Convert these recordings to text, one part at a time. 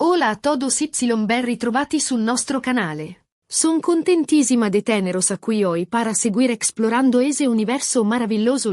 Hola a todos y ben ritrovati sul nostro canale. Son contentísima de teneros aquí hoy para seguir explorando ese universo maravilloso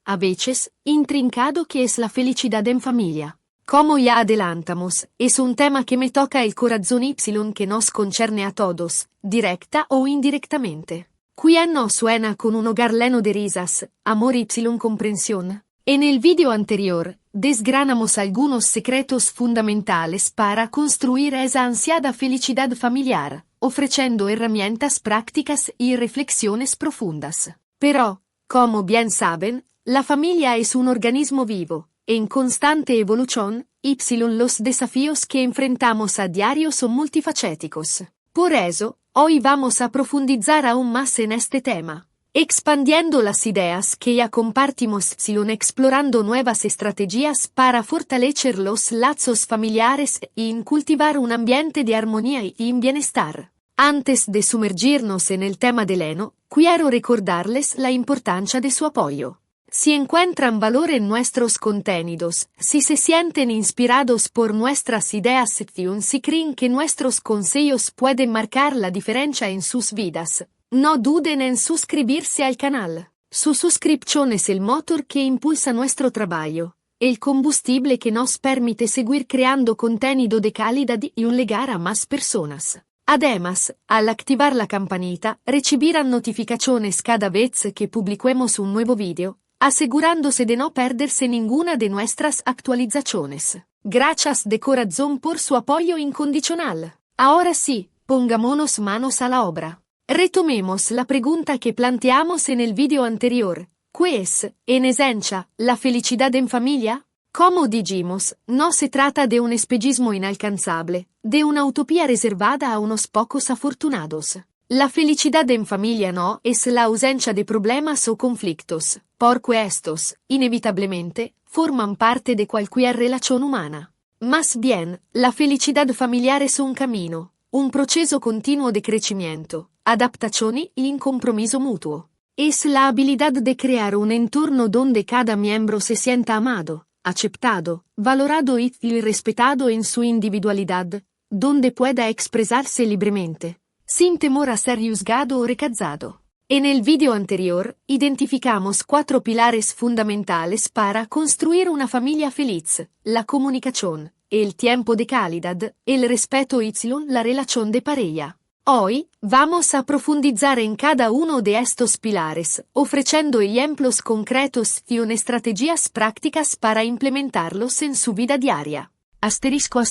a veces, intrincado que es la felicidad en familia. Como ya adelantamos, es un tema que me toca el corazón que nos concerne a todos, directa o indirectamente. Qui nos suena con un hogar lleno de risas, amor y comprensión. En el video anterior, desgranamos algunos secretos fundamentales para construir esa ansiada felicidad familiar, ofreciendo herramientas prácticas y reflexiones profundas. Pero, como bien saben, la familia es un organismo vivo, en constante evolución, los desafíos que enfrentamos a diario son multifacéticos. Por eso, hoy vamos a profundizar aún más en este tema, expandiendo las ideas que ya compartimos, explorando nuevas estrategias para fortalecer los lazos familiares y cultivar un ambiente de armonía y bienestar. Antes de sumergirnos en el tema del heno, quiero recordarles la importancia de su apoyo. Si encuentran valor en nuestros contenidos, si se sienten inspirados por nuestras ideas y si creen que nuestros consejos pueden marcar la diferencia en sus vidas, no duden en suscribirse al canal. Su suscripción es el motor que impulsa nuestro trabajo, el combustible que nos permite seguir creando contenido de calidad y llegar a más personas. Además, al activar la campanita, recibirán notificaciones cada vez que publiquemos un nuevo video, asegurándose de no perderse ninguna de nuestras actualizaciones. Gracias de corazón por su apoyo incondicional. Ahora sí, pongámonos manos a la obra. Retomemos la pregunta que planteamos en el video anterior. ¿Qué es, en esencia, la felicidad en familia? Como dijimos, no se trata de un espejismo inalcanzable, de una utopía reservada a unos pocos afortunados. La felicidad en familia no es la ausencia de problemas o conflictos, porque estos, inevitablemente, forman parte de cualquier relación humana. Más bien, la felicidad familiar es un camino, un proceso continuo de crecimiento, adaptación y compromiso mutuo. Es la habilidad de crear un entorno donde cada miembro se sienta amado, aceptado, valorado y respetado en su individualidad, donde pueda expresarse libremente, sin temor a ser juzgado o rechazado. En el video anterior, identificamos 4 pilares fundamentales para construir una familia feliz: la comunicación, el tiempo de calidad, el respeto y la relación de pareja. Hoy, vamos a profundizar en cada uno de estos pilares, ofreciendo ejemplos concretos y estrategias prácticas para implementarlos en su vida diaria. Asterisco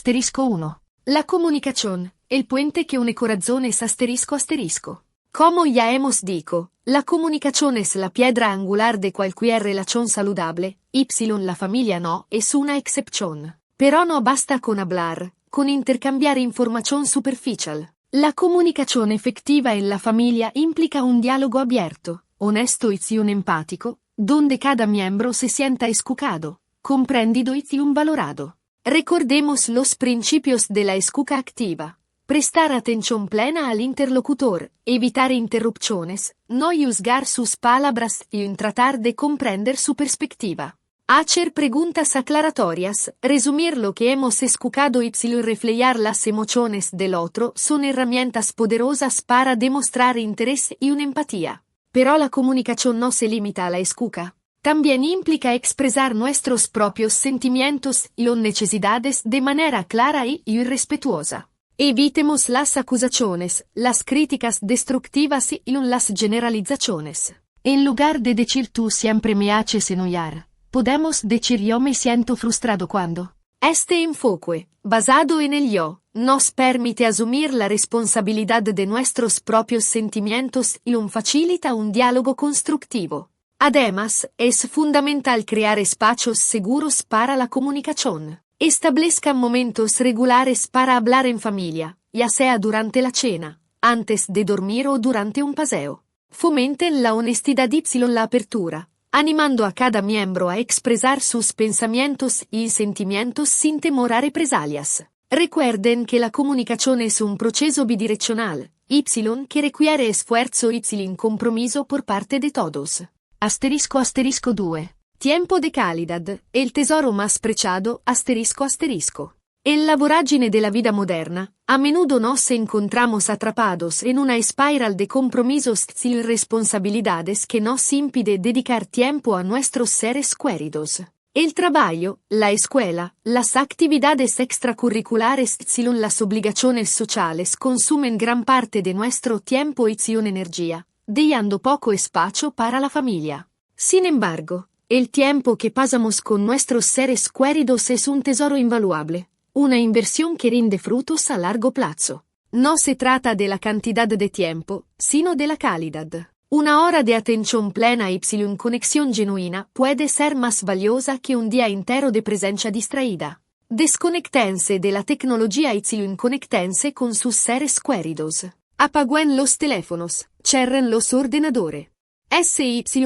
1. La comunicación, el puente que une corazones asterisco. Como ya hemos dicho, la comunicación es la piedra angular de cualquier relación saludable, la familia no es una excepción. Pero no basta con hablar, con intercambiar información superficial. La comunicación efectiva en la familia implica un diálogo abierto, honesto y empático, donde cada miembro se sienta escuchado, comprendido y valorado. Recordemos los principios de la escucha activa. Prestar atención plena al interlocutor, evitar interrupciones, no juzgar sus palabras y tratar de comprender su perspectiva. Hacer preguntas aclaratorias, resumir lo que hemos escuchado y reflejar las emociones del otro son herramientas poderosas para demostrar interés y una empatía. Pero la comunicación no se limita a la escucha. También implica expresar nuestros propios sentimientos y necesidades de manera clara y respetuosa. Evitemos las acusaciones, las críticas destructivas y las generalizaciones. En lugar de decir tú siempre me haces enojar, podemos decir yo me siento frustrado cuando. Este enfoque, basado en el yo, nos permite asumir la responsabilidad de nuestros propios sentimientos y facilita un diálogo constructivo. Además, es fundamental crear espacios seguros para la comunicación. Establezcan momentos regulares para hablar en familia, ya sea durante la cena, antes de dormir o durante un paseo. Fomenten la honestidad y la apertura, animando a cada miembro a expresar sus pensamientos y sentimientos sin temor a represalias. Recuerden que la comunicación es un proceso bidireccional, que requiere esfuerzo y compromiso por parte de todos. Asterisco 2. Tiempo de calidad, el tesoro más preciado, asterisco. En la vorágine de la vida moderna, a menudo nos encontramos atrapados en una espiral de compromisos y responsabilidades que nos impide dedicar tiempo a nuestros seres queridos. El trabajo, la escuela, las actividades extracurriculares y las obligaciones sociales consumen gran parte de nuestro tiempo y energía, dejando poco espacio para la familia. Sin embargo, el tiempo que pasamos con nuestros seres queridos es un tesoro invaluable, una inversión que rinde frutos a largo plazo. No se trata de la cantidad de tiempo, sino de la calidad. Una hora de atención plena y conexión genuina puede ser más valiosa que un día entero de presencia distraída. Desconectense de la tecnología y conectense con sus seres queridos. Apaguen los teléfonos, cierren los ordenadores.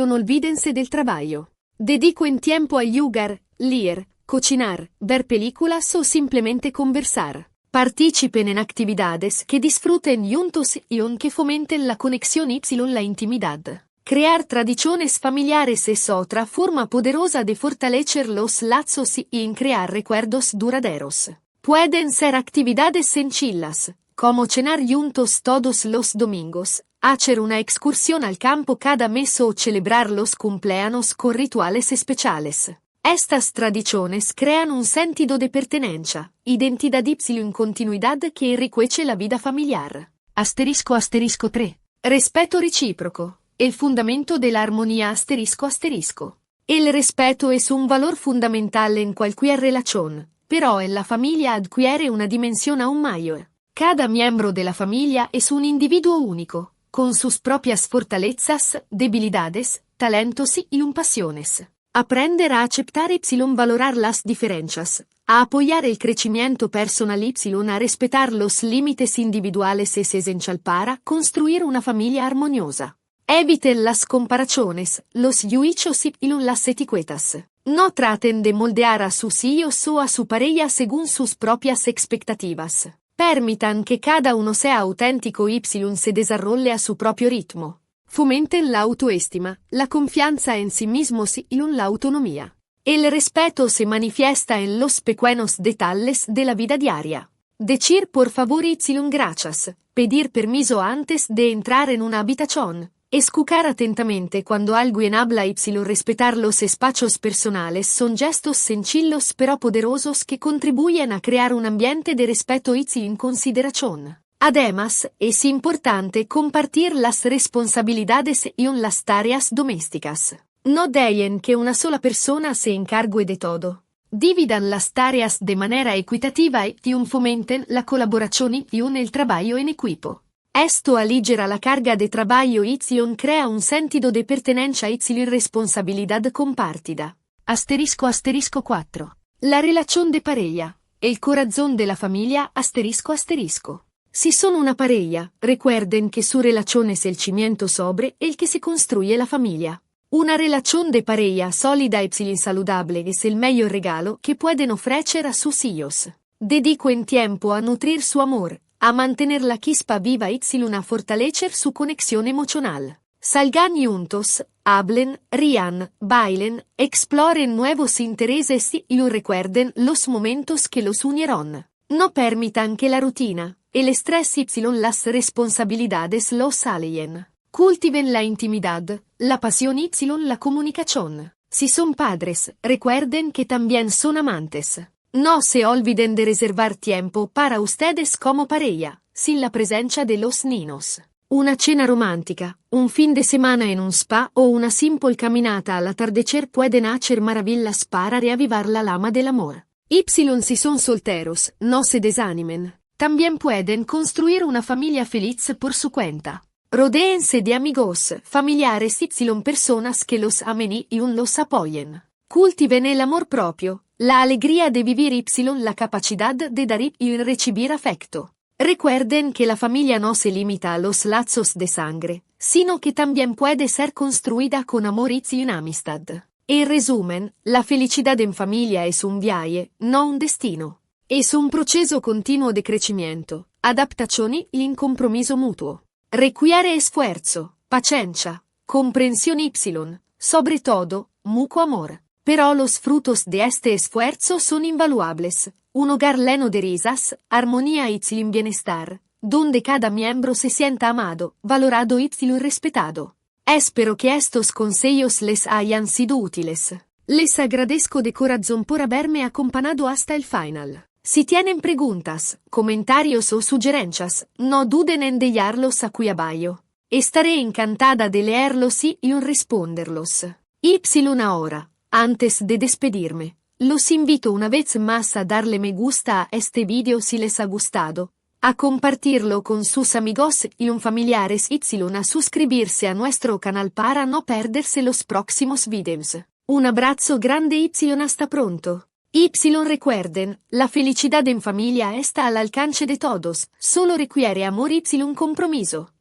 Olvídense del trabajo. Dediquen tiempo a jugar, leer, cocinar, ver películas o simplemente conversar. Participen en actividades que disfruten juntos y que fomenten la conexión y la intimidad. Crear tradiciones familiares es otra forma poderosa de fortalecer los lazos y en crear recuerdos duraderos. Pueden ser actividades sencillas, como cenar juntos todos los domingos, hacer una excursión al campo cada mes o celebrar los cumpleaños con rituales especiales. Estas tradiciones crean un sentido de pertenencia, identidad y continuidad que enriquece la vida familiar. Asterisco 3. Respeto recíproco. El fundamento de la armonía asterisco. El respeto es un valor fundamental en cualquier relación, pero en la familia adquiere una dimensión aún mayor. Cada miembro de la familia es un individuo único, con sus propias fortalezas, debilidades, talentos y pasiones. Aprender a aceptar y valorar las diferencias, a apoyar el crecimiento personal y a respetar los límites individuales es esencial para construir una familia armoniosa. Eviten las comparaciones, los juicios y las etiquetas. No traten de moldear a sus hijos o a su pareja según sus propias expectativas. Permitan que cada uno sea auténtico y se desarrolle a su propio ritmo. Fomenten la autoestima, la confianza en sí mismos y la autonomía. El respeto se manifiesta en los pequeños detalles de la vida diaria. Decir por favor y gracias, pedir permiso antes de entrar en una habitación, escuchar atentamente cuando alguien habla y respetar los espacios personales son gestos sencillos pero poderosos que contribuyen a crear un ambiente de respeto y consideración. Además, es importante compartir las responsabilidades y las tareas domésticas. No dejen que una sola persona se encargue de todo. Dividan las tareas de manera equitativa y fomenten la colaboración y el trabajo en equipo. Esto aligera la carga de trabajo y crea un sentido de pertenencia y responsabilidad compartida. Asterisco 4. La relación de pareja, el corazón de la familia asterisco. Si son una pareja, recuerden que su relación es el cimiento sobre el que se construye la familia. Una relación de pareja sólida y saludable es el mejor regalo que pueden ofrecer a sus hijos. Dediquen tiempo a nutrir su amor, a mantener la chispa viva y a fortalecer su conexión emocional. Salgan juntos, hablen, rían, bailen, exploren nuevos intereses y recuerden los momentos que los unieron. No permitan que la rutina, el estrés y las responsabilidades los alien. Cultiven la intimidad, la pasión y la comunicación. Si son padres, recuerden que también son amantes. No se olviden de reservar tiempo para ustedes como pareja, sin la presencia de los niños. Una cena romántica, un fin de semana en un spa o una simple caminata al atardecer pueden hacer maravillas para reavivar la llama del amor. Si son solteros, no se desanimen. También pueden construir una familia feliz por su cuenta. Rodéense de amigos, familiares y personas que los amen y los apoyen. Cultiven el amor propio, la alegría de vivir y la capacidad de dar y recibir afecto. Recuerden que la familia no se limita a los lazos de sangre, sino que también puede ser construida con amor y amistad. En resumen, la felicidad en familia es un viaje, no un destino. Es un proceso continuo de crecimiento, adaptación y compromiso mutuo. Requiere esfuerzo, paciencia, comprensión y, sobre todo, mutuo amor. Pero los frutos de este esfuerzo son invaluables, un hogar lleno de risas, armonía y bienestar, donde cada miembro se sienta amado, valorado y respetado. Espero que estos consejos les hayan sido útiles. Les agradezco de corazón por haberme acompañado hasta el final. Si tienen preguntas, comentarios o sugerencias, no duden en dejarlos aquí abajo. Estaré encantada de leerlos y responderlos. Ahora, antes de despedirme, los invito una vez más a darle me gusta a este video si les ha gustado, a compartirlo con sus amigos y familiares y a suscribirse a nuestro canal para no perderse los próximos videos. Un abrazo grande y hasta pronto. Recuerden, la felicidad en familia está al alcance de todos, solo requiere amor y compromiso.